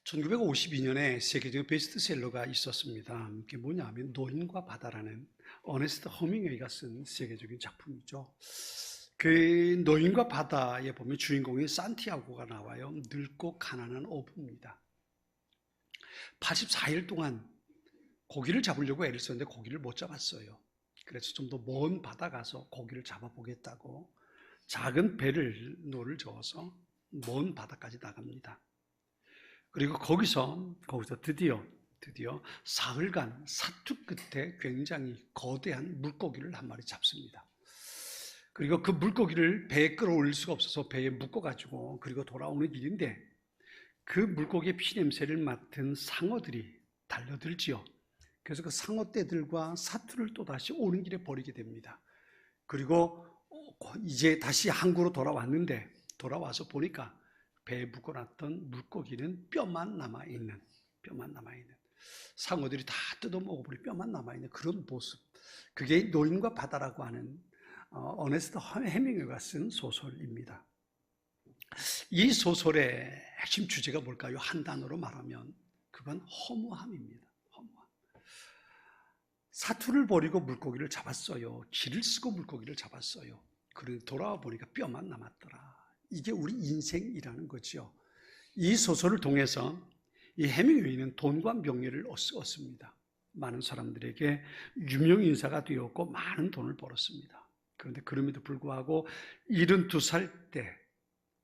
(1952년에) 세계적인 베스트셀러가 있었습니다. 그게 뭐냐면 노인과 바다라는 어네스트 허밍웨이가 쓴 세계적인 작품이죠. 그 노인과 바다에 보면 주인공인 산티아고가 나와요. 늙고 가난한 어부입니다. 84일 동안 고기를 잡으려고 애를 썼는데 고기를 못 잡았어요. 그래서 좀 더 먼 바다 가서 고기를 잡아보겠다고 작은 노를 저어서 먼 바다까지 나갑니다. 그리고 거기서 드디어 사흘간 사투 끝에 굉장히 거대한 물고기를 한 마리 잡습니다. 그리고 그 물고기를 배에 끌어올릴 수가 없어서 배에 묶어가지고 그리고 돌아오는 길인데 그 물고기의 피냄새를 맡은 상어들이 달려들지요. 그래서 그 상어떼들과 사투를 또다시 오는 길에 버리게 됩니다. 그리고 이제 다시 항구로 돌아와서 보니까 배에 묶어놨던 물고기는 뼈만 남아있는 상어들이 다 뜯어먹어버리고 뼈만 남아있는 그런 모습, 그게 노인과 바다라고 하는 어네스트 헤밍웨이가 쓴 소설입니다. 이 소설의 핵심 주제가 뭘까요? 한 단어로 말하면 그건 허무함입니다. 허무함. 사투를 버리고 물고기를 잡았어요. 길을 쓰고 물고기를 잡았어요. 그런데 돌아와 보니까 뼈만 남았더라. 이게 우리 인생이라는 거죠. 이 소설을 통해서 이 헤밍웨이는 돈과 명예를 얻습니다. 많은 사람들에게 유명 인사가 되었고 많은 돈을 벌었습니다. 그런데 그럼에도 불구하고 72살 때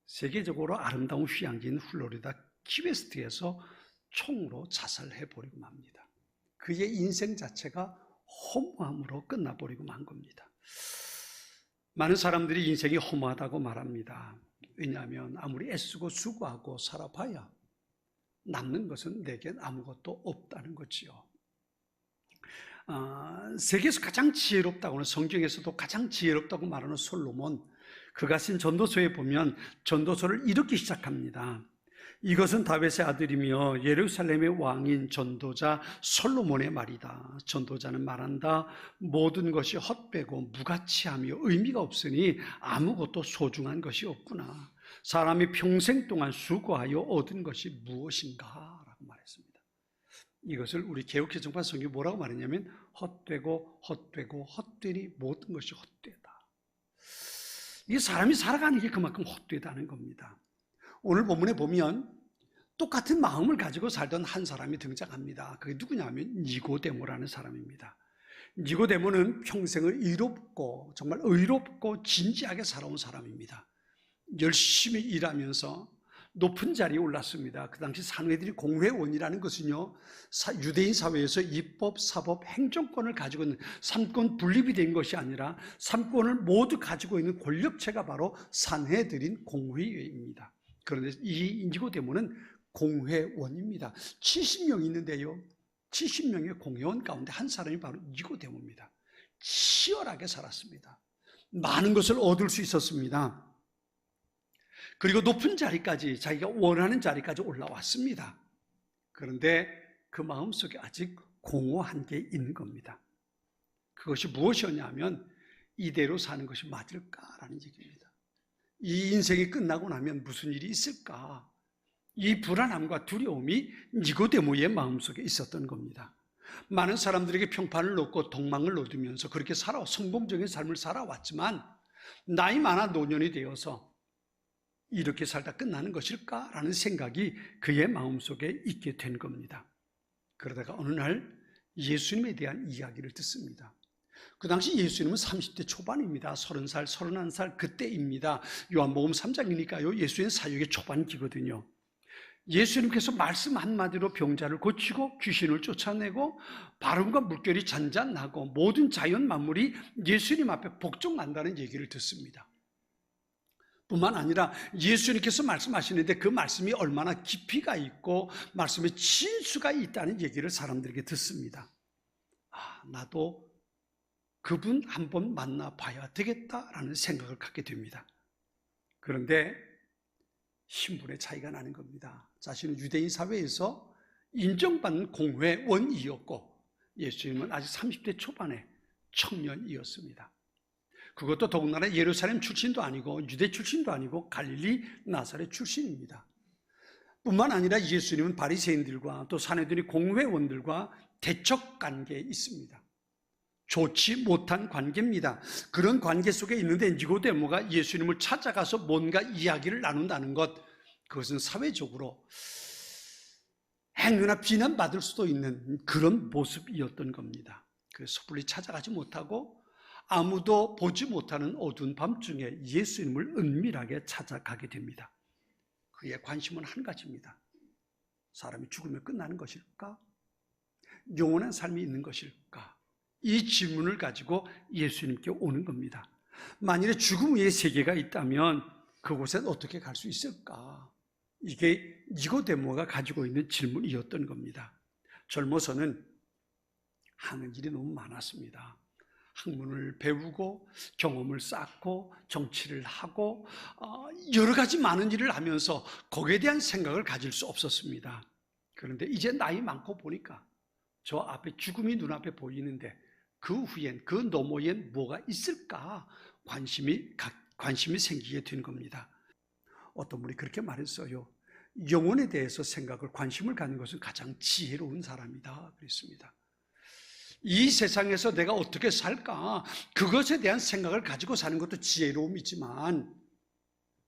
세계적으로 아름다운 휴양지인 플로리다 키웨스트에서 총으로 자살해버리고 맙니다. 그의 인생 자체가 허무함으로 끝나버리고 만 겁니다. 많은 사람들이 인생이 허무하다고 말합니다. 왜냐하면 아무리 애쓰고 수고하고 살아봐야 남는 것은 내겐 아무것도 없다는 거지요. 세계에서 가장 지혜롭다고는, 성경에서도 가장 지혜롭다고 말하는 솔로몬, 그가 쓴 전도서에 보면 전도서를 이렇게 시작합니다. 이것은 다윗의 아들이며 예루살렘의 왕인 전도자 솔로몬의 말이다. 전도자는 말한다. 모든 것이 헛되고 무가치하며 의미가 없으니 아무것도 소중한 것이 없구나. 사람이 평생 동안 수고하여 얻은 것이 무엇인가? 라고 말했습니다. 이것을 우리 개역개정판 성경이 뭐라고 말했냐면 헛되니 모든 것이 헛되다. 이게 사람이 살아가는 게 그만큼 헛되다는 겁니다. 오늘 본문에 보면 똑같은 마음을 가지고 살던 한 사람이 등장합니다. 그게 누구냐면 니고데모라는 사람입니다. 니고데모는 평생을 정말 의롭고 진지하게 살아온 사람입니다. 열심히 일하면서 높은 자리에 올랐습니다. 그 당시 산헤드린 공회원이라는 것은요, 유대인 사회에서 입법, 사법, 행정권을 가지고 있는, 삼권 분립이 된 것이 아니라 삼권을 모두 가지고 있는 권력체가 바로 산헤드린 공회입니다. 그런데 이 니고데모는 공회원입니다. 70명 있는데요, 70명의 공회원 가운데 한 사람이 바로 니고데모입니다. 치열하게 살았습니다. 많은 것을 얻을 수 있었습니다. 그리고 높은 자리까지, 자기가 원하는 자리까지 올라왔습니다. 그런데 그 마음속에 아직 공허한 게 있는 겁니다. 그것이 무엇이었냐면 이대로 사는 것이 맞을까라는 얘기입니다. 이 인생이 끝나고 나면 무슨 일이 있을까? 이 불안함과 두려움이 니고데모의 마음속에 있었던 겁니다. 많은 사람들에게 평판을 얻고 동망을 얻으면서 그렇게 성공적인 삶을 살아왔지만 나이 많아 노년이 되어서 이렇게 살다 끝나는 것일까라는 생각이 그의 마음속에 있게 된 겁니다. 그러다가 어느 날 예수님에 대한 이야기를 듣습니다. 그 당시 예수님은 30대 초반입니다. 30살, 31살 그때입니다. 요한복음 3장이니까요. 예수님 사역의 초반기거든요. 예수님께서 말씀 한마디로 병자를 고치고 귀신을 쫓아내고 바람과 물결이 잔잔하고 모든 자연 만물이 예수님 앞에 복종한다는 얘기를 듣습니다. 뿐만 아니라 예수님께서 말씀하시는데 그 말씀이 얼마나 깊이가 있고 말씀에 진수가 있다는 얘기를 사람들에게 듣습니다. 나도 그분 한번 만나봐야 되겠다라는 생각을 갖게 됩니다. 그런데 신분의 차이가 나는 겁니다. 자신은 유대인 사회에서 인정받는 공회원이었고 예수님은 아직 30대 초반의 청년이었습니다. 그것도 더군다나 예루살렘 출신도 아니고 유대 출신도 아니고 갈릴리 나사렛 출신입니다. 뿐만 아니라 예수님은 바리새인들과 또 사내들이 공회원들과 대척 관계에 있습니다. 좋지 못한 관계입니다. 그런 관계 속에 있는데 니고데모가 예수님을 찾아가서 뭔가 이야기를 나눈다는 것, 그것은 사회적으로 행여나 비난받을 수도 있는 그런 모습이었던 겁니다. 그래서 섣불리 찾아가지 못하고 아무도 보지 못하는 어두운 밤중에 예수님을 은밀하게 찾아가게 됩니다. 그의 관심은 한 가지입니다. 사람이 죽으면 끝나는 것일까? 영원한 삶이 있는 것일까? 이 질문을 가지고 예수님께 오는 겁니다. 만일에 죽음 외에 세계가 있다면 그곳엔 어떻게 갈 수 있을까? 이게 니고데모가 가지고 있는 질문이었던 겁니다. 젊어서는 하는 일이 너무 많았습니다. 학문을 배우고 경험을 쌓고 정치를 하고 여러 가지 많은 일을 하면서 거기에 대한 생각을 가질 수 없었습니다. 그런데 이제 나이 많고 보니까 저 앞에 죽음이 눈앞에 보이는데 그 후엔 그 너머엔 뭐가 있을까 관심이 생기게 된 겁니다. 어떤 분이 그렇게 말했어요. 영혼에 대해서 생각을 관심을 갖는 것은 가장 지혜로운 사람이다 그랬습니다. 이 세상에서 내가 어떻게 살까? 그것에 대한 생각을 가지고 사는 것도 지혜로움이지만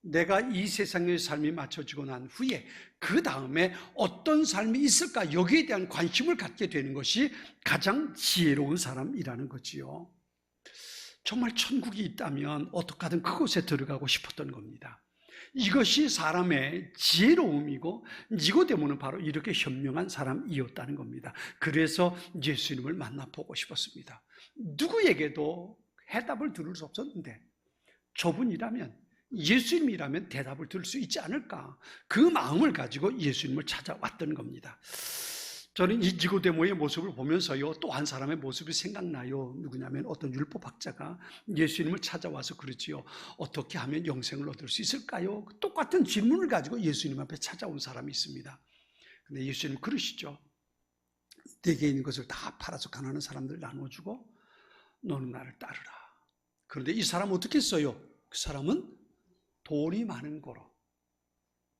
내가 이 세상의 삶이 맞춰지고 난 후에 그 다음에 어떤 삶이 있을까? 여기에 대한 관심을 갖게 되는 것이 가장 지혜로운 사람이라는 거지요. 정말 천국이 있다면 어떻게 하든 그곳에 들어가고 싶었던 겁니다. 이것이 사람의 지혜로움이고 니고데모는 바로 이렇게 현명한 사람이었다는 겁니다. 그래서 예수님을 만나보고 싶었습니다. 누구에게도 해답을 들을 수 없었는데 저분이라면 예수님이라면 대답을 들을 수 있지 않을까? 그 마음을 가지고 예수님을 찾아왔던 겁니다. 저는 이 니고데모의 모습을 보면서요, 또 한 사람의 모습이 생각나요. 누구냐면 어떤 율법학자가 예수님을 찾아와서 그러지요. 어떻게 하면 영생을 얻을 수 있을까요? 똑같은 질문을 가지고 예수님 앞에 찾아온 사람이 있습니다. 근데 예수님 그러시죠. 내게 있는 것을 다 팔아서 가난한 사람들 나눠주고 너는 나를 따르라. 그런데 이 사람은 어떻게 했어요? 그 사람은 돈이 많은 거로,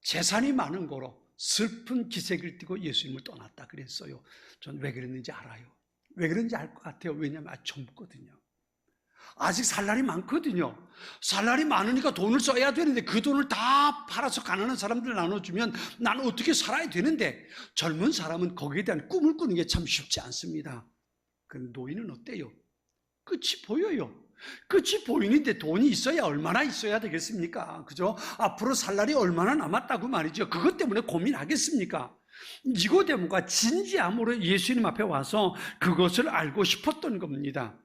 재산이 많은 거로 슬픈 기색을 띠고 예수님을 떠났다 그랬어요. 전 왜 그랬는지 알아요. 왜 그런지 알 것 같아요. 왜냐하면 아직 젊거든요. 아직 살 날이 많거든요. 살 날이 많으니까 돈을 써야 되는데 그 돈을 다 팔아서 가난한 사람들 나눠주면 나는 어떻게 살아야 되는데, 젊은 사람은 거기에 대한 꿈을 꾸는 게 참 쉽지 않습니다. 그런데 노인은 어때요? 끝이 보여요. 끝이 보이는데 돈이 있어야 얼마나 있어야 되겠습니까? 그죠? 앞으로 살 날이 얼마나 남았다고 말이죠. 그것 때문에 고민하겠습니까? 니고데모가 진지함으로 예수님 앞에 와서 그것을 알고 싶었던 겁니다.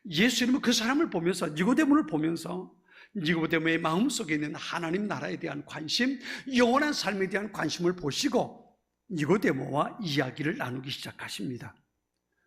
예수님은 그 사람을 보면서, 니고데모를 보면서 니고데모의 마음속에 있는 하나님 나라에 대한 관심, 영원한 삶에 대한 관심을 보시고 니고데모와 이야기를 나누기 시작하십니다.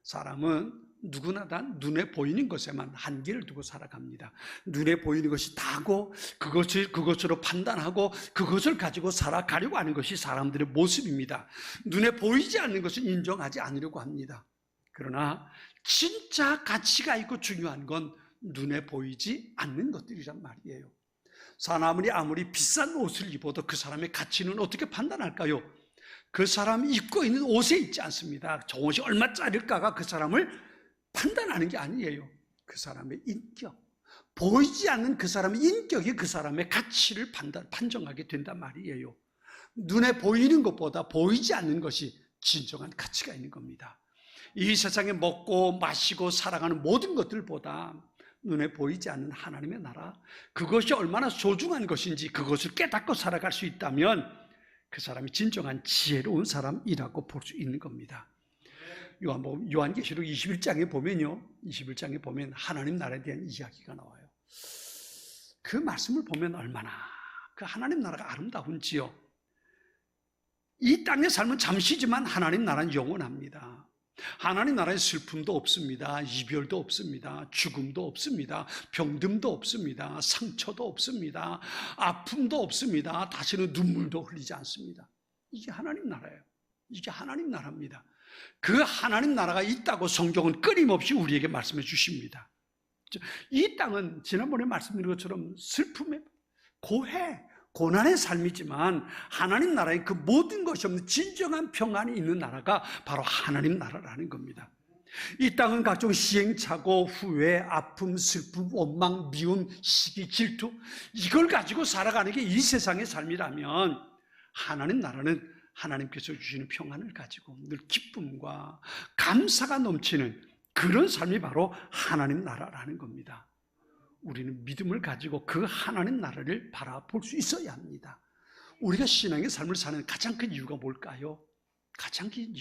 사람은 누구나 다 눈에 보이는 것에만 한계를 두고 살아갑니다. 눈에 보이는 것이 다고 그것으로 판단하고 그것을 가지고 살아가려고 하는 것이 사람들의 모습입니다. 눈에 보이지 않는 것은 인정하지 않으려고 합니다. 그러나 진짜 가치가 있고 중요한 건 눈에 보이지 않는 것들이란 말이에요. 사람이 아무리 비싼 옷을 입어도 그 사람의 가치는 어떻게 판단할까요? 그 사람이 입고 있는 옷에 있지 않습니다. 저 옷이 얼마짜리일까가 그 사람을 판단하는 게 아니에요. 그 사람의 인격, 보이지 않는 그 사람의 인격이 그 사람의 가치를 판정하게 된단 말이에요. 눈에 보이는 것보다 보이지 않는 것이 진정한 가치가 있는 겁니다. 이 세상에 먹고 마시고 살아가는 모든 것들보다 눈에 보이지 않는 하나님의 나라, 그것이 얼마나 소중한 것인지 그것을 깨닫고 살아갈 수 있다면 그 사람이 진정한 지혜로운 사람이라고 볼 수 있는 겁니다. 요한계시록 21장에 보면요, 21장에 보면 하나님 나라에 대한 이야기가 나와요. 그 말씀을 보면 얼마나 그 하나님 나라가 아름다운지요. 이 땅의 삶은 잠시지만 하나님 나라는 영원합니다. 하나님 나라에 슬픔도 없습니다. 이별도 없습니다. 죽음도 없습니다. 병듦도 없습니다. 상처도 없습니다. 아픔도 없습니다. 다시는 눈물도 흘리지 않습니다. 이게 하나님 나라예요. 이게 하나님 나라입니다. 그 하나님 나라가 있다고 성경은 끊임없이 우리에게 말씀해 주십니다. 이 땅은 지난번에 말씀드린 것처럼 슬픔의 고해, 고난의 삶이지만 하나님 나라의 그 모든 것이 없는 진정한 평안이 있는 나라가 바로 하나님 나라라는 겁니다. 이 땅은 각종 시행착오, 후회, 아픔, 슬픔, 원망, 미움, 시기, 질투 이걸 가지고 살아가는 게 이 세상의 삶이라면 하나님 나라는 하나님께서 주시는 평안을 가지고 늘 기쁨과 감사가 넘치는 그런 삶이 바로 하나님 나라라는 겁니다. 우리는 믿음을 가지고 그 하나님 나라를 바라볼 수 있어야 합니다. 우리가 신앙의 삶을 사는 가장 큰 이유가 뭘까요? 가장 큰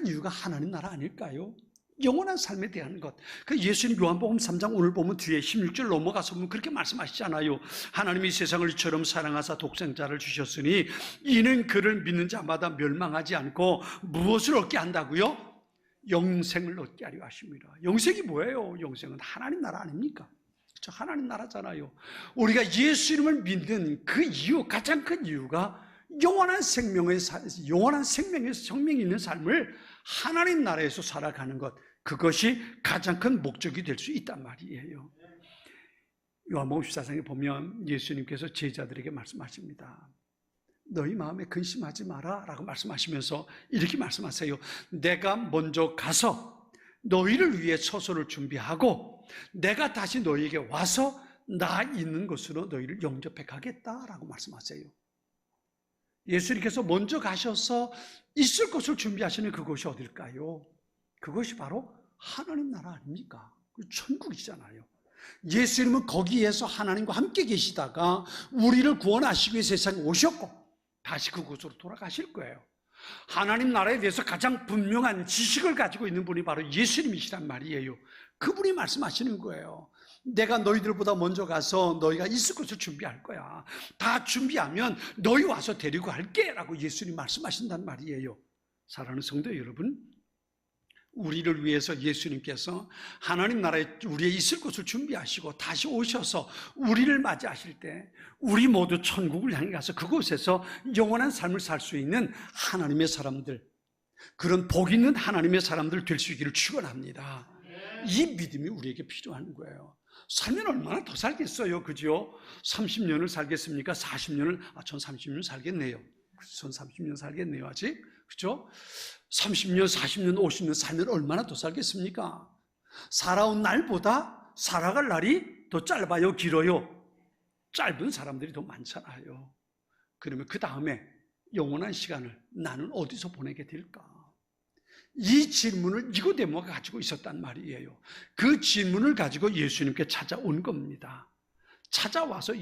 이유가 하나님 나라 아닐까요? 영원한 삶에 대한 것. 그 예수님 요한복음 3장 오늘 보면 뒤에 16절 넘어가서 보면 그렇게 말씀하시잖아요. 하나님이 세상을 이처럼 사랑하사 독생자를 주셨으니 이는 그를 믿는 자마다 멸망하지 않고 무엇을 얻게 한다고요? 영생을 얻게 하려 하십니다. 영생이 뭐예요? 영생은 하나님 나라 아닙니까? 그렇죠? 하나님 나라잖아요. 우리가 예수님을 믿는 그 이유, 가장 큰 이유가 영원한 생명이 있는 삶을 하나님 나라에서 살아가는 것, 그것이 가장 큰 목적이 될 수 있단 말이에요. 요한복음 14장에 보면 예수님께서 제자들에게 말씀하십니다. 너희 마음에 근심하지 마라 라고 말씀하시면서 이렇게 말씀하세요. 내가 먼저 가서 너희를 위해 처소를 준비하고 내가 다시 너희에게 와서 나 있는 곳으로 너희를 영접해 가겠다라고 말씀하세요. 예수님께서 먼저 가셔서 있을 곳을 준비하시는 그곳이 어딜까요? 그것이 바로 하나님 나라 아닙니까? 천국이잖아요. 예수님은 거기에서 하나님과 함께 계시다가 우리를 구원하시기 위해 세상에 오셨고 다시 그곳으로 돌아가실 거예요. 하나님 나라에 대해서 가장 분명한 지식을 가지고 있는 분이 바로 예수님이시란 말이에요. 그분이 말씀하시는 거예요. 내가 너희들보다 먼저 가서 너희가 있을 곳을 준비할 거야. 다 준비하면 너희 와서 데리고 갈게 라고 예수님 말씀하신단 말이에요. 사랑하는 성도 여러분, 우리를 위해서 예수님께서 하나님 나라에 우리의 있을 곳을 준비하시고 다시 오셔서 우리를 맞이하실 때 우리 모두 천국을 향해 가서 그곳에서 영원한 삶을 살 수 있는 하나님의 사람들, 그런 복 있는 하나님의 사람들 될 수 있기를 축원합니다. 이 믿음이 우리에게 필요한 거예요. 살면 얼마나 더 살겠어요, 그죠? 30년을 살겠습니까? 40년을? 전 30년 살겠네요. 전 30년 살겠네요, 아직. 그죠? 30년, 40년, 50년 살면 얼마나 더 살겠습니까? 살아온 날보다 살아갈 날이 더 짧아요, 길어요? 짧은 사람들이 더 많잖아요. 그러면 그 다음에 영원한 시간을 나는 어디서 보내게 될까? 이 질문을 니고데모가 가지고 있었단 말이에요. 그 질문을 가지고 예수님께 찾아온 겁니다. 찾아왔을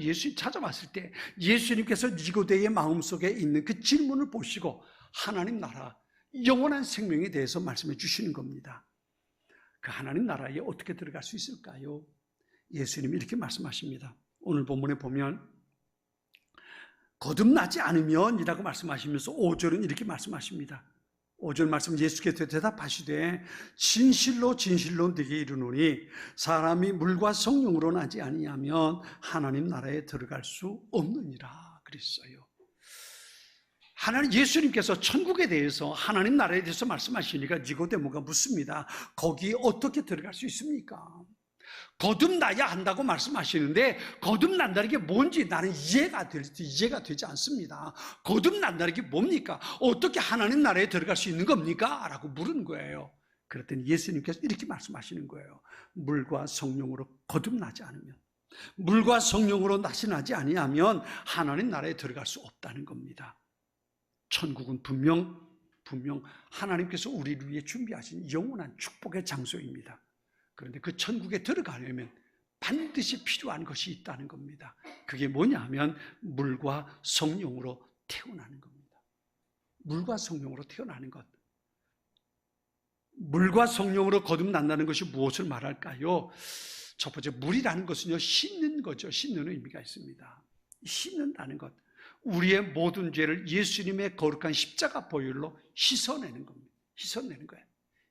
때 예수님께서 니고데의 마음속에 있는 그 질문을 보시고 하나님 나라, 영원한 생명에 대해서 말씀해 주시는 겁니다. 그 하나님 나라에 어떻게 들어갈 수 있을까요? 예수님이 이렇게 말씀하십니다. 오늘 본문에 보면 거듭나지 않으면 이라고 말씀하시면서 5절은 이렇게 말씀하십니다. 5절 말씀, 예수께서 대답하시되 진실로 진실로 네게 이르노니 사람이 물과 성령으로 나지 아니하면 하나님 나라에 들어갈 수 없느니라 그랬어요. 예수님께서 천국에 대해서 하나님 나라에 대해서 말씀하시니까 니고데모가 묻습니다. 거기 어떻게 들어갈 수 있습니까? 거듭나야 한다고 말씀하시는데 거듭난다는 게 뭔지 나는 이해가 되지 않습니다. 거듭난다는 게 뭡니까? 어떻게 하나님 나라에 들어갈 수 있는 겁니까? 라고 물은 거예요. 그랬더니 예수님께서 이렇게 말씀하시는 거예요. 물과 성령으로 거듭나지 않으면, 물과 성령으로 다시 나지 아니하면 하나님 나라에 들어갈 수 없다는 겁니다. 천국은 분명 하나님께서 우리를 위해 준비하신 영원한 축복의 장소입니다. 그런데 그 천국에 들어가려면 반드시 필요한 것이 있다는 겁니다. 그게 뭐냐 하면 물과 성령으로 태어나는 겁니다. 물과 성령으로 태어나는 것. 물과 성령으로 거듭난다는 것이 무엇을 말할까요? 첫 번째, 물이라는 것은요, 씻는 거죠. 씻는 의미가 있습니다. 씻는다는 것. 우리의 모든 죄를 예수님의 거룩한 십자가 보혈로 씻어내는 겁니다. 씻어내는 거예요.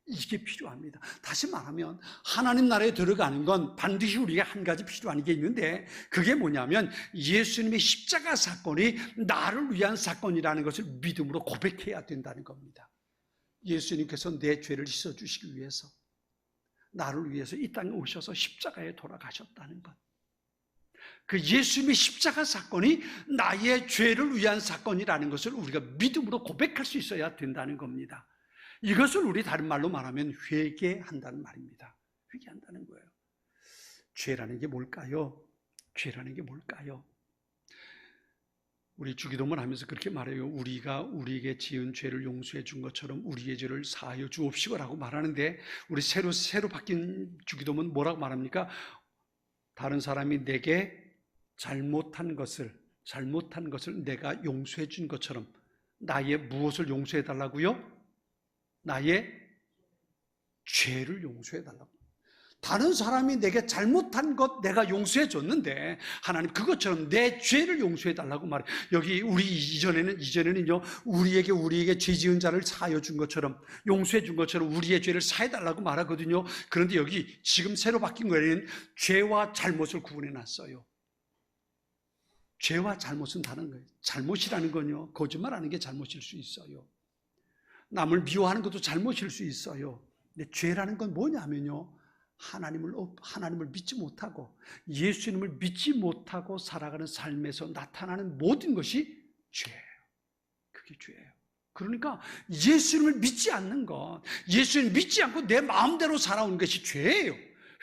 이게 필요합니다. 다시 말하면 하나님 나라에 들어가는 건 반드시 우리가 한 가지 필요한 게 있는데, 그게 뭐냐면 예수님의 십자가 사건이 나를 위한 사건이라는 것을 믿음으로 고백해야 된다는 겁니다. 예수님께서 내 죄를 씻어주시기 위해서, 나를 위해서 이 땅에 오셔서 십자가에 돌아가셨다는 것, 그 예수님의 십자가 사건이 나의 죄를 위한 사건이라는 것을 우리가 믿음으로 고백할 수 있어야 된다는 겁니다. 이것을 우리 다른 말로 말하면 회개한다는 말입니다. 회개한다는 거예요. 죄라는 게 뭘까요? 죄라는 게 뭘까요? 우리 주기도문 하면서 그렇게 말해요. 우리가 우리에게 지은 죄를 용서해 준 것처럼 우리의 죄를 사하여 주옵시고라고 말하는데, 우리 새로 바뀐 주기도문 뭐라고 말합니까? 다른 사람이 내게 잘못한 것을 내가 용서해 준 것처럼, 나의 무엇을 용서해 달라고요? 나의 죄를 용서해 달라고. 다른 사람이 내게 잘못한 것 내가 용서해 줬는데, 하나님 그것처럼 내 죄를 용서해 달라고 말해요. 여기 우리 이전에는요, 우리에게 죄 지은 자를 사하여 준 것처럼, 용서해 준 것처럼 우리의 죄를 사해 달라고 말하거든요. 그런데 여기 지금 새로 바뀐 거에는 죄와 잘못을 구분해 놨어요. 죄와 잘못은 다른 거예요. 잘못이라는 건요, 거짓말하는 게 잘못일 수 있어요. 남을 미워하는 것도 잘못일 수 있어요. 근데 죄라는 건 뭐냐면요, 하나님을 믿지 못하고 예수님을 믿지 못하고 살아가는 삶에서 나타나는 모든 것이 죄예요. 그게 죄예요. 그러니까 예수님을 믿지 않는 것, 예수님을 믿지 않고 내 마음대로 살아오는 것이 죄예요.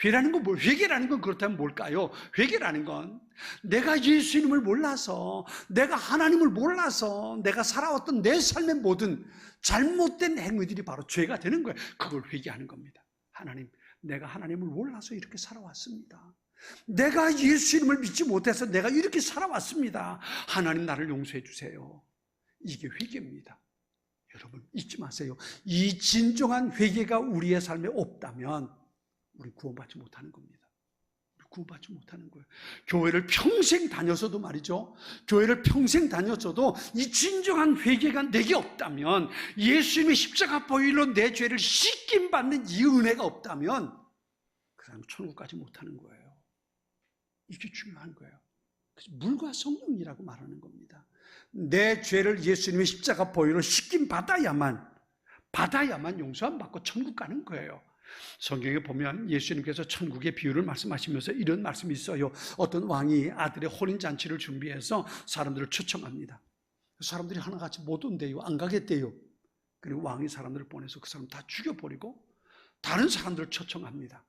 회개라는 건 그렇다면 뭘까요? 회개라는 건 내가 예수님을 몰라서, 내가 하나님을 몰라서 내가 살아왔던 내 삶의 모든 잘못된 행위들이 바로 죄가 되는 거예요. 그걸 회개하는 겁니다. 하나님, 내가 하나님을 몰라서 이렇게 살아왔습니다. 내가 예수님을 믿지 못해서 내가 이렇게 살아왔습니다. 하나님, 나를 용서해 주세요. 이게 회개입니다. 여러분 잊지 마세요. 이 진정한 회개가 우리의 삶에 없다면 우리 구원받지 못하는 겁니다. 구원받지 못하는 거예요. 교회를 평생 다녔어도 말이죠, 교회를 평생 다녔어도 이 진정한 회개가 내게 없다면, 예수님의 십자가 보혈로 내 죄를 씻김 받는 이 은혜가 없다면 그 사람은 천국까지 못하는 거예요. 이게 중요한 거예요. 그래서 물과 성령이라고 말하는 겁니다. 내 죄를 예수님의 십자가 보혈로 씻김 받아야만 용서함 받고 천국 가는 거예요. 성경에 보면 예수님께서 천국의 비유를 말씀하시면서 이런 말씀이 있어요. 어떤 왕이 아들의 혼인잔치를 준비해서 사람들을 초청합니다. 사람들이 하나같이 못 온대요. 안 가겠대요. 그리고 왕이 사람들을 보내서 그 사람 다 죽여버리고 다른 사람들을 초청합니다.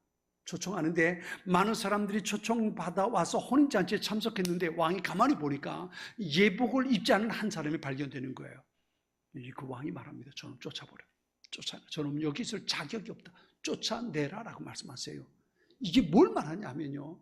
초청하는데 많은 사람들이 초청받아 와서 혼인잔치에 참석했는데, 왕이 가만히 보니까 예복을 입지 않은 한 사람이 발견되는 거예요. 그 왕이 말합니다. 저놈 쫓아버려. 저놈 여기 있을 자격이 없다. 쫓아내라라고 말씀하세요. 이게 뭘 말하냐면요,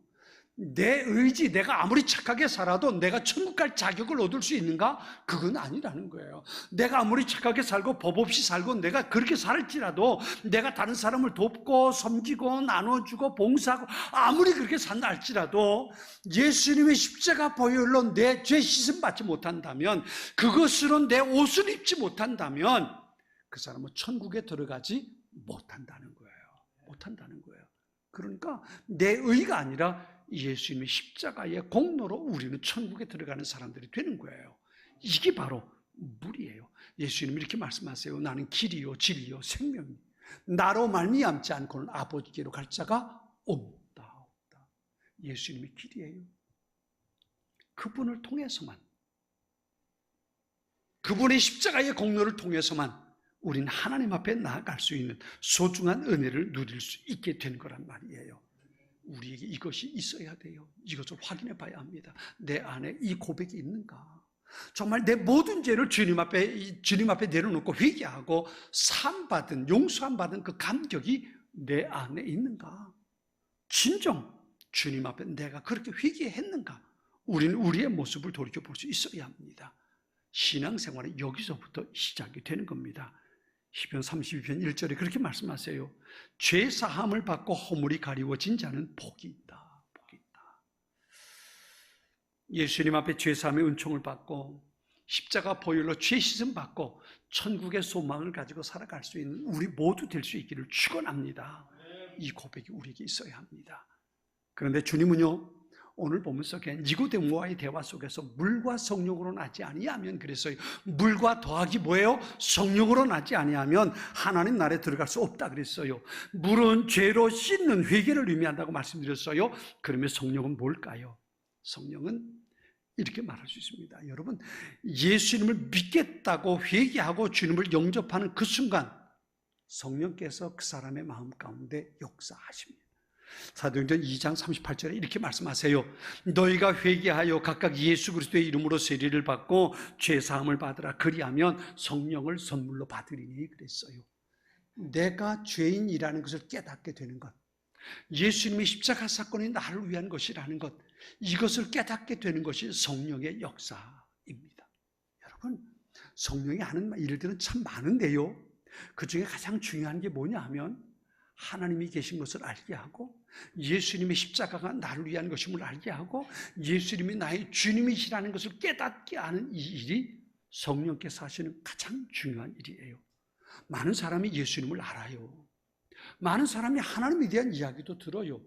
내 의지, 내가 아무리 착하게 살아도 내가 천국 갈 자격을 얻을 수 있는가? 그건 아니라는 거예요. 내가 아무리 착하게 살고 법 없이 살고 내가 그렇게 살지라도, 내가 다른 사람을 돕고 섬기고 나눠주고 봉사하고 아무리 그렇게 산다 할지라도 예수님의 십자가 보혈로 내 죄 씻음 받지 못한다면, 그것으로 내 옷을 입지 못한다면 그 사람은 천국에 들어가지 못한다는 거예요. 못한다는 거예요. 그러니까 내 의가 아니라 예수님의 십자가의 공로로 우리는 천국에 들어가는 사람들이 되는 거예요. 이게 바로 물이에요. 예수님이 이렇게 말씀하세요. 나는 길이요 진리요 생명이, 나로 말미암지 않고는 아버지께로 갈 자가 없다. 예수님이 길이에요. 그분을 통해서만, 그분의 십자가의 공로를 통해서만 우리는 하나님 앞에 나아갈 수 있는 소중한 은혜를 누릴 수 있게 된 거란 말이에요. 우리에게 이것이 있어야 돼요. 이것을 확인해 봐야 합니다. 내 안에 이 고백이 있는가? 정말 내 모든 죄를 주님 앞에 내려놓고 회개하고 용서함 받은 그 감격이 내 안에 있는가? 진정 주님 앞에 내가 그렇게 회개했는가? 우리는 우리의 모습을 돌이켜볼 수 있어야 합니다. 신앙생활은 여기서부터 시작이 되는 겁니다. 시편 32편 1절에 그렇게 말씀하세요. 죄 사함을 받고 허물이 가리워진 자는 복이 있다. 복이 있다. 예수님 앞에 죄 사함의 은총을 받고 십자가 보혈로 죄 씻음 받고 천국의 소망을 가지고 살아갈 수 있는 우리 모두 될 수 있기를 축원합니다. 이 고백이 우리에게 있어야 합니다. 그런데 주님은요, 오늘 보면 속에 니고데모와의 대화 속에서 물과 성령으로 나지 아니하면 그랬어요. 물과 더하기 뭐예요? 성령으로 나지 아니하면 하나님 나라에 들어갈 수 없다 그랬어요. 물은 죄로 씻는 회개를 의미한다고 말씀드렸어요. 그러면 성령은 뭘까요? 성령은 이렇게 말할 수 있습니다. 여러분, 예수님을 믿겠다고 회개하고 주님을 영접하는 그 순간 성령께서 그 사람의 마음 가운데 역사하십니다. 사도행전 2장 38절에 이렇게 말씀하세요. 너희가 회개하여 각각 예수 그리스도의 이름으로 세례를 받고 죄사함을 받으라. 그리하면 성령을 선물로 받으리니 그랬어요. 내가 죄인이라는 것을 깨닫게 되는 것, 예수님의 십자가 사건이 나를 위한 것이라는 것, 이것을 깨닫게 되는 것이 성령의 역사입니다. 여러분, 성령이 하는 일들은 참 많은데요, 그 중에 가장 중요한 게 뭐냐 하면 하나님이 계신 것을 알게 하고 예수님의 십자가가 나를 위한 것임을 알게 하고 예수님이 나의 주님이시라는 것을 깨닫게 하는 이 일이 성령께서 하시는 가장 중요한 일이에요. 많은 사람이 예수님을 알아요. 많은 사람이 하나님에 대한 이야기도 들어요.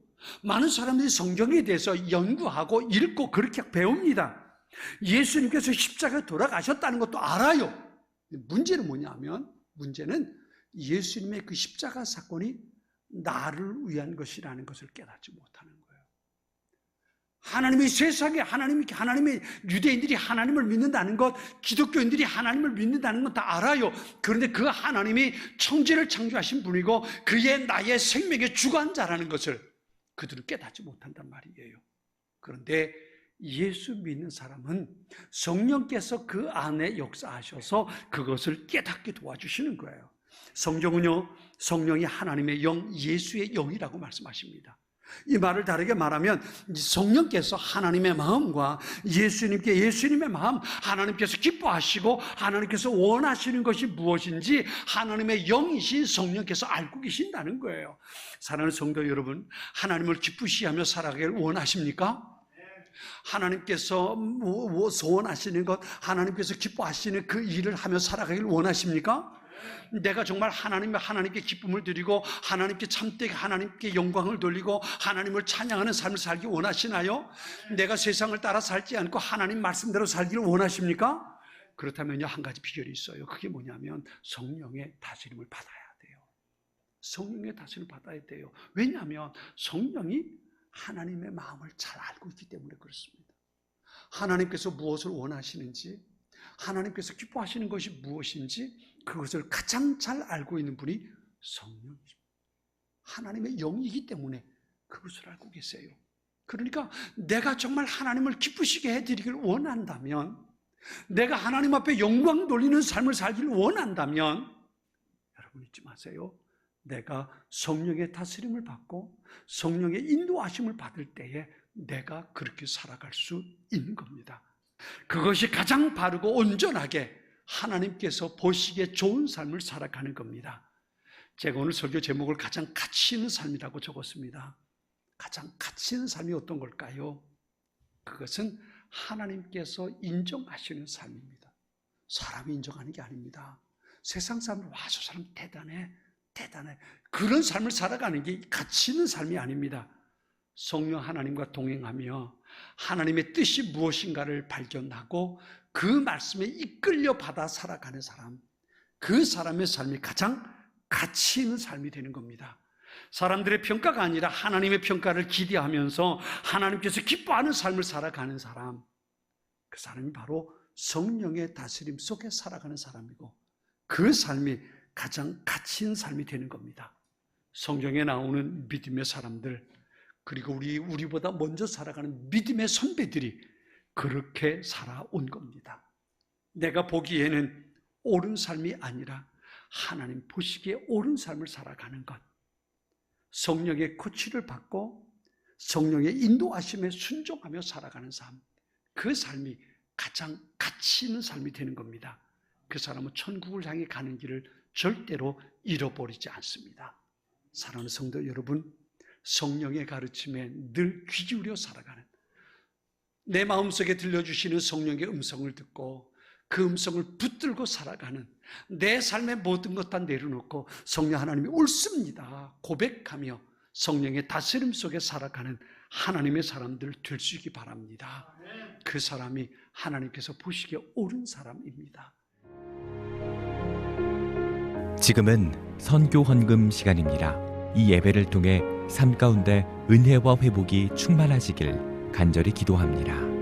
많은 사람들이 성경에 대해서 연구하고 읽고 그렇게 배웁니다. 예수님께서 십자가에 돌아가셨다는 것도 알아요. 문제는 뭐냐면, 문제는 예수님의 그 십자가 사건이 나를 위한 것이라는 것을 깨닫지 못하는 거예요. 하나님의 세상에 하나님의 유대인들이 하나님을 믿는다는 것, 기독교인들이 하나님을 믿는다는 건 다 알아요. 그런데 그 하나님이 천지를 창조하신 분이고 그의 나의 생명의 주관자라는 것을 그들은 깨닫지 못한단 말이에요. 그런데 예수 믿는 사람은 성령께서 그 안에 역사하셔서 그것을 깨닫게 도와주시는 거예요. 성경은요, 성령이 하나님의 영, 예수의 영이라고 말씀하십니다. 이 말을 다르게 말하면 성령께서 하나님의 마음과 예수님의 마음, 하나님께서 기뻐하시고 하나님께서 원하시는 것이 무엇인지 하나님의 영이신 성령께서 알고 계신다는 거예요. 사랑하는 성도 여러분, 하나님을 기쁘시하며 살아가길 원하십니까? 하나님께서 소원하시는 것, 하나님께서 기뻐하시는 그 일을 하며 살아가길 원하십니까? 내가 정말 하나님께 기쁨을 드리고 하나님께 참되게 하나님께 영광을 돌리고 하나님을 찬양하는 삶을 살기 원하시나요? 내가 세상을 따라 살지 않고 하나님 말씀대로 살기를 원하십니까? 그렇다면요, 한 가지 비결이 있어요. 그게 뭐냐면 성령의 다스림을 받아야 돼요. 성령의 다스림을 받아야 돼요. 왜냐하면 성령이 하나님의 마음을 잘 알고 있기 때문에 그렇습니다. 하나님께서 무엇을 원하시는지, 하나님께서 기뻐하시는 것이 무엇인지 그것을 가장 잘 알고 있는 분이 성령이십니다. 하나님의 영이기 때문에 그것을 알고 계세요. 그러니까 내가 정말 하나님을 기쁘시게 해드리길 원한다면, 내가 하나님 앞에 영광 돌리는 삶을 살기를 원한다면, 여러분 잊지 마세요. 내가 성령의 다스림을 받고 성령의 인도하심을 받을 때에 내가 그렇게 살아갈 수 있는 겁니다. 그것이 가장 바르고 온전하게 하나님께서 보시기에 좋은 삶을 살아가는 겁니다. 제가 오늘 설교 제목을 가장 가치 있는 삶이라고 적었습니다. 가장 가치 있는 삶이 어떤 걸까요? 그것은 하나님께서 인정하시는 삶입니다. 사람이 인정하는 게 아닙니다. 세상 사람들, 와, 저 사람 대단해. 그런 삶을 살아가는 게 가치 있는 삶이 아닙니다. 성령 하나님과 동행하며 하나님의 뜻이 무엇인가를 발견하고 그 말씀에 이끌려 받아 살아가는 사람, 그 사람의 삶이 가장 가치 있는 삶이 되는 겁니다. 사람들의 평가가 아니라 하나님의 평가를 기대하면서 하나님께서 기뻐하는 삶을 살아가는 사람, 그 사람이 바로 성령의 다스림 속에 살아가는 사람이고 그 삶이 가장 가치 있는 삶이 되는 겁니다. 성경에 나오는 믿음의 사람들, 그리고 우리보다 먼저 살아가는 믿음의 선배들이 그렇게 살아온 겁니다. 내가 보기에는 옳은 삶이 아니라 하나님 보시기에 옳은 삶을 살아가는 것, 성령의 코치를 받고 성령의 인도하심에 순종하며 살아가는 삶, 그 삶이 가장 가치 있는 삶이 되는 겁니다. 그 사람은 천국을 향해 가는 길을 절대로 잃어버리지 않습니다. 사랑하는 성도 여러분, 성령의 가르침에 늘 귀 기울여 살아가는, 내 마음속에 들려주시는 성령의 음성을 듣고 그 음성을 붙들고 살아가는, 내 삶의 모든 것 다 내려놓고 성령 하나님이 옳습니다 고백하며 성령의 다스림 속에 살아가는 하나님의 사람들 될 수 있기 바랍니다. 그 사람이 하나님께서 보시기에 옳은 사람입니다. 지금은 선교 헌금 시간입니다. 이 예배를 통해 삶 가운데 은혜와 회복이 충만하시길 간절히 기도합니다.